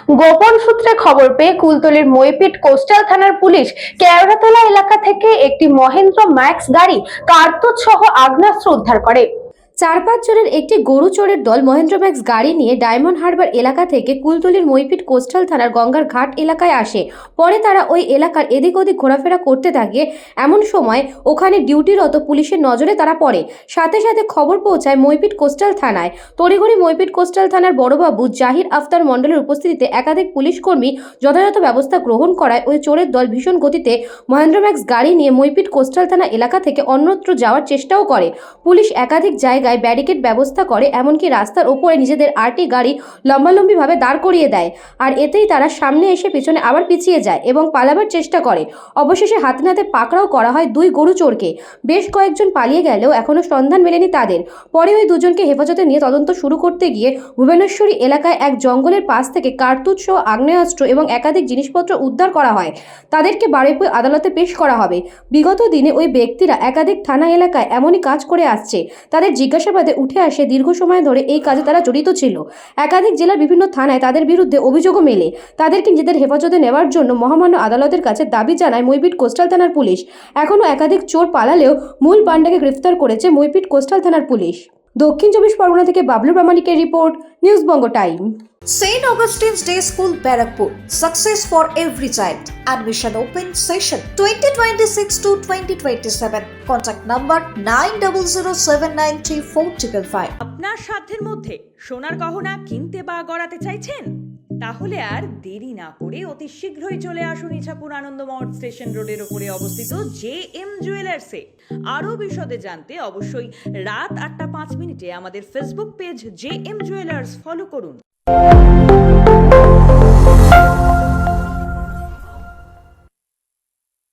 গোপন সূত্রে খবর পেয়ে কুলতলির মইপিট কোস্টাল থানার পুলিশ কেওড়াতলা এলাকা থেকে একটি মহেন্দ্র ম্যাক্স গাড়ি, কার্তুজ সহ আগ্নেয়াস্ত্র উদ্ধার করে। ৪-৫ জনের একটি গরু চোরের দল মহেন্দ্র ম্যাক্স গাড়ি নিয়ে ডায়মন্ড হারবার এলাকা থেকে কুলতলির মইপিট কোস্টাল থানার গঙ্গার ঘাট এলাকায় আসে। পরে তারা ওই এলাকার এদিক ওদিক ঘোরাফেরা করতে থাকে। এমন সময় ওখানে ডিউটিরত পুলিশের নজরে তারা পড়ে। সাথে সাথে খবর পৌঁছায় মইপিট কোস্টাল থানায়। তড়িঘড়ি মইপিট কোস্টাল থানার বড়বাবু জাহির আফতার মণ্ডলের উপস্থিতিতে একাধিক পুলিশ কর্মী যথাযথ ব্যবস্থা গ্রহণ করায় ওই চোরের দল ভীষণ গতিতে মহেন্দ্র ম্যাক্স গাড়ি নিয়ে মইপিট কোস্টাল থানা এলাকা থেকে অন্যত্র যাওয়ার চেষ্টাও করে। পুলিশ একাধিক জায়গায় ব্যারিকেড ব্যবস্থা করে, এমনকি রাস্তার ওপরে নিজেদের আরটি গাড়ি লম্বালম্বিভাবে দাঁড় করিয়ে দেয়। আর এতেই তারা সামনে এসে পিছনে আবার পিছিয়ে যায় এবং পালাবার চেষ্টা করে। অবশেষে হাতে নাতে পাকড়াও করা হয় দুই গরু চোরকে। বেশ কয়েকজন পালিয়ে গেলেও এখনো সন্ধান মেলেনি তাদের। পরে ওই দুজনকে হেফাজতে নিয়ে তদন্ত শুরু করতে গিয়ে ভুবনেশ্বরী এলাকায় এক জঙ্গলের পাশ থেকে কার্তুজ সহ আগ্নেয়াস্ত্র এবং একাধিক জিনিসপত্র উদ্ধার করা হয়। তাদেরকে বারুইপুর আদালতে পেশ করা হবে। বিগত দিনে ওই ব্যক্তিরা একাধিক থানা এলাকায় এমনই কাজ করে আসছে। তাদের জিজ্ঞাসাবাদে উঠে আসে দীর্ঘ সময় ধরে এই কাজে তারা জড়িত ছিল। একাধিক জেলার বিভিন্ন থানায় তাদের বিরুদ্ধে অভিযোগও মেলে। তাদেরকে নিজেদের হেফাজতে নেওয়ার জন্য মহামান্য আদালতের কাছে দাবি জানায় মইপিট কোস্টাল থানার পুলিশ। এখনও একাধিক চোর পালালেও মূল পাণ্ডাকে গ্রেফতার করেছে মইপিট কোস্টাল থানার পুলিশ। দক্ষিণ ২৪ পরগনা থেকে Bablu প্রামাণিকের report, news Banga time. St. Augustine's Day School, Barakpur. Success for every child. Admission open session 2026 to 2027. Contact number 9007934555. আপনার সাধ্যের মধ্যে সোনার গহনা কিনতে বা গড়াতে চাইছেন? তাহলে আর দেরি না করে অতি শীঘ্রই চলে আসুন ইছাপুর আনন্দমঠ স্টেশন রোডের উপরে অবস্থিত JM জুয়েলার্সে। আরও বিশদে জানতে অবশ্যই রাত ৮টা ৫ মিনিটে আমাদের Facebook page JM jewellers follow করুন।